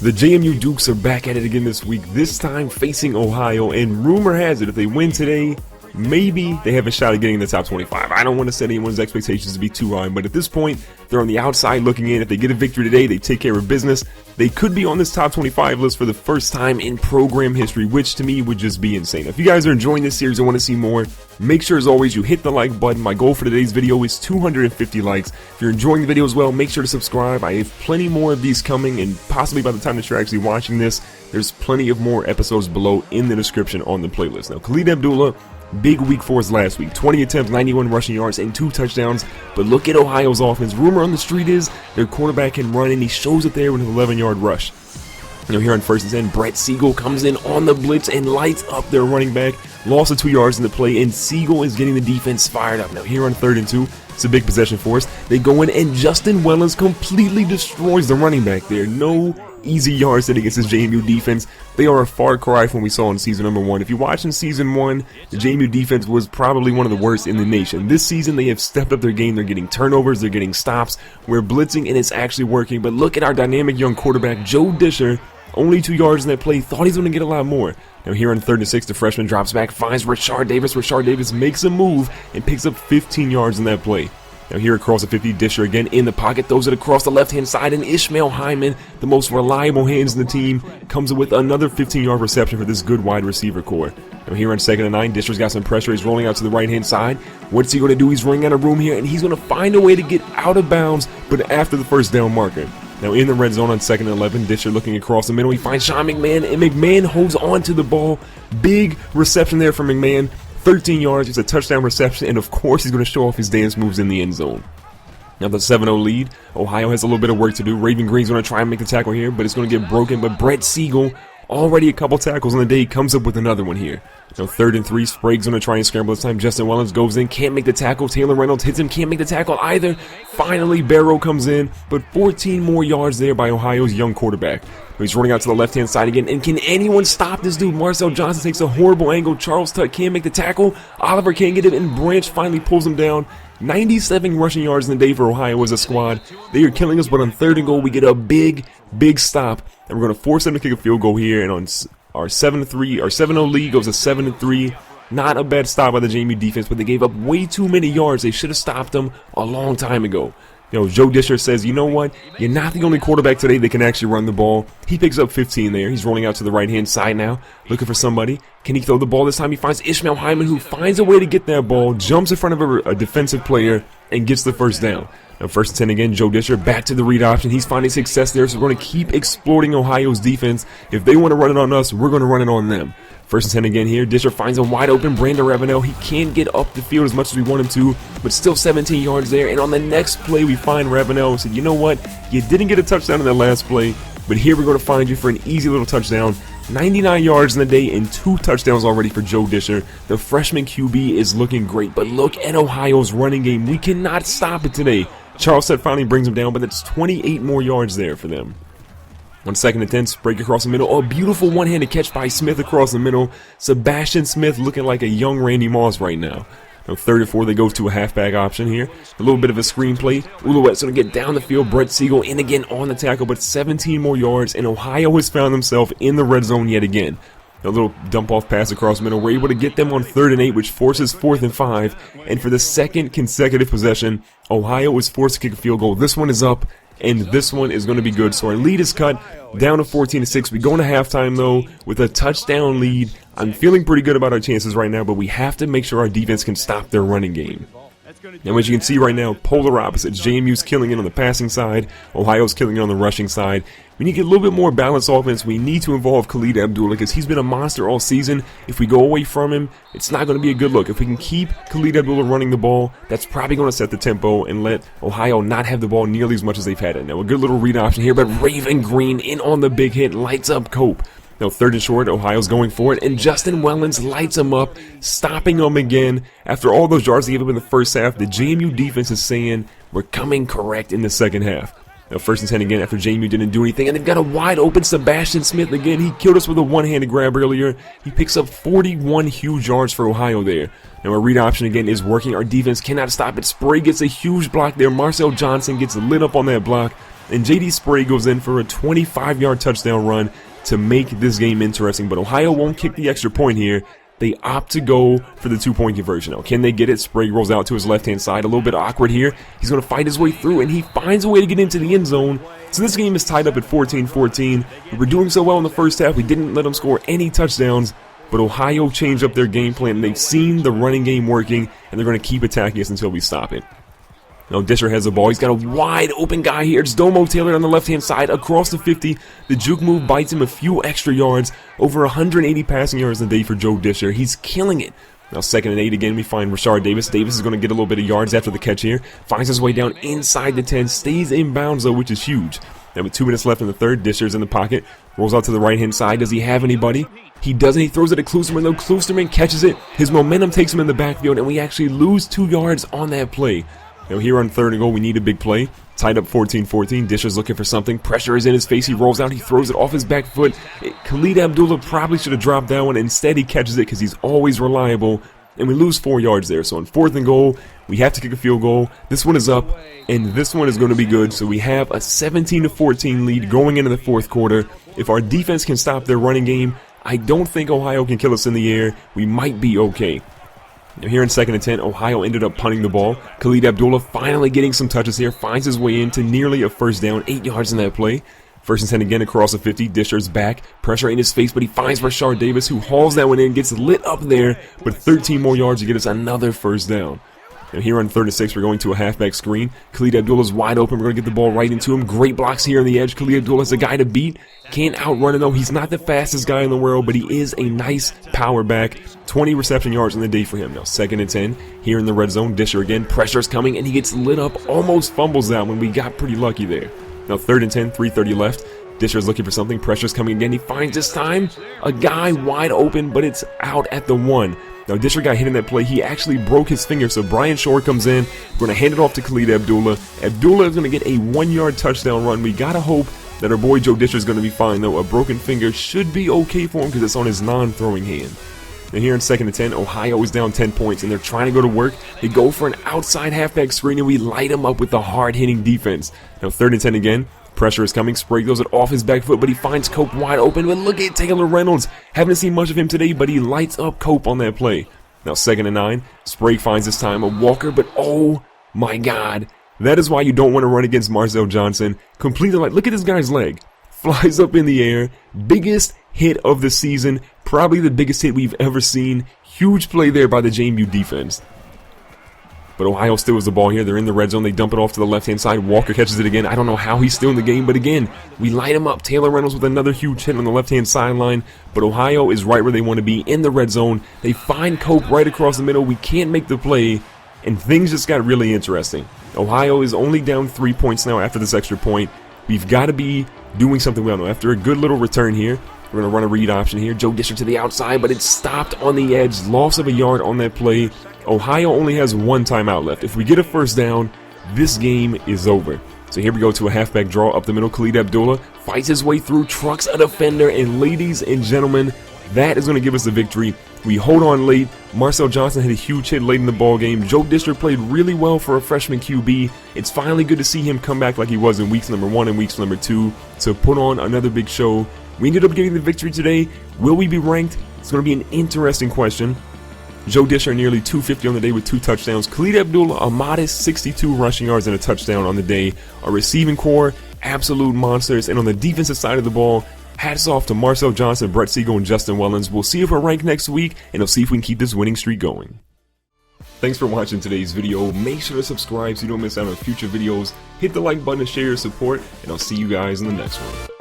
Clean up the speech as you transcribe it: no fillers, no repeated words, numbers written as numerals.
The JMU Dukes are back at it again this week, this time facing Ohio, and rumor has it if they win today, maybe they have a shot at getting in the top 25. I don't want to set anyone's expectations to be too high, but at this point, they're on the outside looking in. If they get a victory today, they take care of business. They could be on this top 25 list for the first time in program history, which to me would just be insane. If you guys are enjoying this series and want to see more, make sure as always you hit the like button. My goal for today's video is 250 likes. If you're enjoying the video as well, make sure to subscribe. I have plenty more of these coming, and possibly by the time that you're actually watching this, there's plenty of more episodes below in the description on the playlist. Now, Khalid Abdullah, big week for us last week. 20 attempts, 91 rushing yards, and 2 touchdowns. But look at Ohio's offense. Rumor on the street is their quarterback can run, and he shows it there with an 11-yard rush. Here on 1st and 10, Brett Siegel comes in on the blitz and lights up their running back. Lost of 2 yards in the play, and Siegel is getting the defense fired up. Now here on 3rd and 2, it's a big possession for us. They go in, and Justin Wellens completely destroys the running back there. No easy yards set against this JMU defense. They are a far cry from what we saw in season number 1. If you watched in season 1, the JMU defense was probably one of the worst in the nation. This season, they have stepped up their game. They're getting turnovers. They're getting stops. We're blitzing, and it's actually working. But look at our dynamic young quarterback, Joe Disher. Only 2 yards in that play. Thought he's going to get a lot more. Now here on 3rd and 6, the freshman drops back, finds Rashard Davis. Rashard Davis makes a move and picks up 15 yards in that play. Now here across the 50, Disher again in the pocket, throws it across the left-hand side, and Ishmael Hyman, the most reliable hands in the team, comes with another 15-yard reception for this good wide receiver core. Now here on 2nd and 9, Disher's got some pressure. He's rolling out to the right-hand side. What's he going to do? He's running out of room here, and he's going to find a way to get out of bounds, but after the first down marker. Now in the red zone on 2nd and 11, Disher looking across the middle. He finds Sean McMahon, and McMahon holds on to the ball. Big reception there from McMahon. 13 yards, it's a touchdown reception, and of course he's going to show off his dance moves in the end zone. Now the 7-0 lead, Ohio has a little bit of work to do. Raven Green's going to try and make the tackle here, but it's going to get broken. But Brett Siegel, already a couple tackles on the day, comes up with another one here. Now 3rd and 3, Sprague's going to try and scramble this time. Justin Wellens goes in, can't make the tackle. Taylor Reynolds hits him, can't make the tackle either. Finally, Barrow comes in, but 14 more yards there by Ohio's young quarterback. He's running out to the left-hand side again, and can anyone stop this dude? Marcel Johnson takes a horrible angle. Charles Tutt can't make the tackle. Oliver can't get it, and Branch finally pulls him down. 97 rushing yards in the day for Ohio as a squad. They are killing us, but on 3rd and goal, we get a big stop, and we're going to force them to kick a field goal here, and on our 7-3, our 7-0 lead goes to 7-3. Not a bad stop by the JMU defense, but they gave up way too many yards. They should have stopped them a long time ago. Joe Disher says, you know what? You're not the only quarterback today that can actually run the ball. He picks up 15 there. He's rolling out to the right-hand side now, looking for somebody. Can he throw the ball this time? He finds Ishmael Hyman, who finds a way to get that ball, jumps in front of a defensive player, and gets the first down. Now 1st and 10 again, Joe Disher back to the read option. He's finding success there, so we're going to keep exploiting Ohio's defense. If they want to run it on us, we're going to run it on them. 1st and 10 again here. Disher finds a wide open Brandon Ravenel. He can't get up the field as much as we want him to, but still 17 yards there. And on the next play, we find Ravenel and said, you know what? You didn't get a touchdown in that last play, but here we're going to find you for an easy little touchdown. 99 yards in the day and 2 touchdowns already for Joe Disher. The freshman QB is looking great, but look at Ohio's running game. We cannot stop it today. Charles Tutt finally brings him down, but that's 28 more yards there for them. On 2nd and 10, Sprague across the middle. A beautiful one-handed catch by Smith across the middle. Sebastian Smith looking like a young Randy Moss right now. Now 3rd and 4, they go to a halfback option here. A little bit of a screen play. Ouellette's going to get down the field. Brett Siegel in again on the tackle, but 17 more yards, and Ohio has found themselves in the red zone yet again. A little dump-off pass across the middle. We're able to get them on 3rd and 8, which forces 4th and 5. And for the second consecutive possession, Ohio is forced to kick a field goal. This one is up, and this one is going to be good. So our lead is cut down to 14-6. We go into halftime, though, with a touchdown lead. I'm feeling pretty good about our chances right now, but we have to make sure our defense can stop their running game. Now, as you can see right now, polar opposites. JMU's killing it on the passing side. Ohio's killing it on the rushing side. We need to get a little bit more balanced offense. We need to involve Khalid Abdullah because he's been a monster all season. If we go away from him, it's not going to be a good look. If we can keep Khalid Abdullah running the ball, that's probably going to set the tempo and let Ohio not have the ball nearly as much as they've had it. Now, a good little read option here, but Raven Green in on the big hit, lights up Cope. Now 3rd and short, Ohio's going for it, and Justin Wellens lights him up, stopping him again. After all those yards they gave up in the first half, the JMU defense is saying we're coming correct in the second half. Now 1st and 10 again after JMU didn't do anything, and they've got a wide open Sebastian Smith again. He killed us with a one-handed grab earlier. He picks up 41 huge yards for Ohio there. Now our read option again is working. Our defense cannot stop it. Sprague gets a huge block there. Marcel Johnson gets lit up on that block. and JD Sprague goes in for a 25-yard touchdown run to make this game interesting. But Ohio won't kick the extra point here. They opt to go for the 2-point conversion. Now, can they get it? Sprague rolls out to his left-hand side. A little bit awkward here. He's going to fight his way through, and he finds a way to get into the end zone. So this game is tied up at 14-14. We were doing so well in the first half. We didn't let them score any touchdowns. But Ohio changed up their game plan. They've seen the running game working, and they're going to keep attacking us until we stop it. Now Disher has the ball. He's got a wide open guy here. It's Domo Taylor on the left-hand side across the 50. The juke move bites him a few extra yards. Over 180 passing yards a day for Joe Disher. He's killing it. Now 2nd and 8 again. We find Rashard Davis. Davis is going to get a little bit of yards after the catch here. Finds his way down inside the 10. Stays in bounds though, which is huge. Now with 2 minutes left in the third, Disher's in the pocket. Rolls out to the right-hand side. Does he have anybody? He doesn't. He throws it at Klusterman though. Klusterman catches it. His momentum takes him in the backfield, and we actually lose 2 yards on that play. Now here on 3rd and goal, we need a big play. Tied up 14-14. Disher's looking for something. Pressure is in his face. He rolls out. He throws it off his back foot. Khalid Abdullah probably should have dropped that one. Instead, he catches it because he's always reliable. And we lose 4 yards there. So on 4th and goal, we have to kick a field goal. This one is up, and this one is going to be good. So we have a 17-14 lead going into the 4th quarter. If our defense can stop their running game, I don't think Ohio can kill us in the air. We might be okay. Now here in 2nd and 10, Ohio ended up punting the ball. Khalid Abdullah finally getting some touches here, finds his way into nearly a first down, 8 yards in that play. 1st and 10 again across the 50, Disher's back, pressure in his face, but he finds Rashard Davis, who hauls that one in, gets lit up there, but 13 more yards to get us another first down. Now here on 3rd and 6, we're going to a halfback screen. Khalid Abdullah's wide open. We're going to get the ball right into him. Great blocks here on the edge. Khalid Abdullah's a guy to beat. Can't outrun him though. He's not the fastest guy in the world, but he is a nice power back. 20 reception yards on the day for him. Now 2nd and 10 here in the red zone. Disher again. Pressure's coming, and he gets lit up. Almost fumbles that one. We got pretty lucky there. Now 3rd and 10, 3:30 left. Disher's looking for something. Pressure's coming again. He finds this time a guy wide open, but it's out at the 1. Now, Disher got hit in that play. He actually broke his finger, so Brian Shore comes in. We're going to hand it off to Khalid Abdullah. Abdullah is going to get a 1-yard touchdown run. We got to hope that our boy Joe Disher is going to be fine, though. A broken finger should be okay for him because it's on his non-throwing hand. And here in 2nd and 10, Ohio is down 10 points, and they're trying to go to work. They go for an outside halfback screen, and we light them up with the hard-hitting defense. Now, 3rd and 10 again. Pressure is coming. Sprague throws it off his back foot, but he finds Cope wide open. But look at Taylor Reynolds. Haven't seen much of him today, but he lights up Cope on that play. Now 2nd and 9. Sprague finds this time a Walker, but oh my God. That is why you don't want to run against Marcel Johnson. Completely look at this guy's leg. Flies up in the air. Biggest hit of the season. Probably the biggest hit we've ever seen. Huge play there by the JMU defense. But Ohio still has the ball here. They're in the red zone. They dump it off to the left-hand side. Walker catches it again. I don't know how he's still in the game, but again, we light him up. Taylor Reynolds with another huge hit on the left-hand sideline. But Ohio is right where they want to be in the red zone. They find Cope right across the middle. We can't make the play, and things just got really interesting. Ohio is only down 3 points now after this extra point. We've got to be doing something well now. After a good little return here, we're going to run a read option here. Joe Disher to the outside, but it's stopped on the edge. Loss of a yard on that play. Ohio only has 1 timeout left. If we get a first down, this game is over. So here we go to a halfback draw up the middle. Khalid Abdullah fights his way through, trucks a defender, and ladies and gentlemen, that is going to give us the victory. We hold on late. Marcel Johnson had a huge hit late in the ball game. Joe Disher played really well for a freshman QB. It's finally good to see him come back like he was in weeks number 1 and weeks number 2 to put on another big show. We ended up getting the victory today. Will we be ranked? It's going to be an interesting question. Joe Disher nearly 250 on the day with 2 touchdowns. Khalid Abdullah, a modest 62 rushing yards and a touchdown on the day. Our receiving core, absolute monsters. And on the defensive side of the ball, hats off to Marcel Johnson, Brett Siegel, and Justin Wellens. We'll see if we're ranked next week, and we'll see if we can keep this winning streak going. Thanks for watching today's video. Make sure to subscribe so you don't miss out on future videos. Hit the like button to share your support, and I'll see you guys in the next one.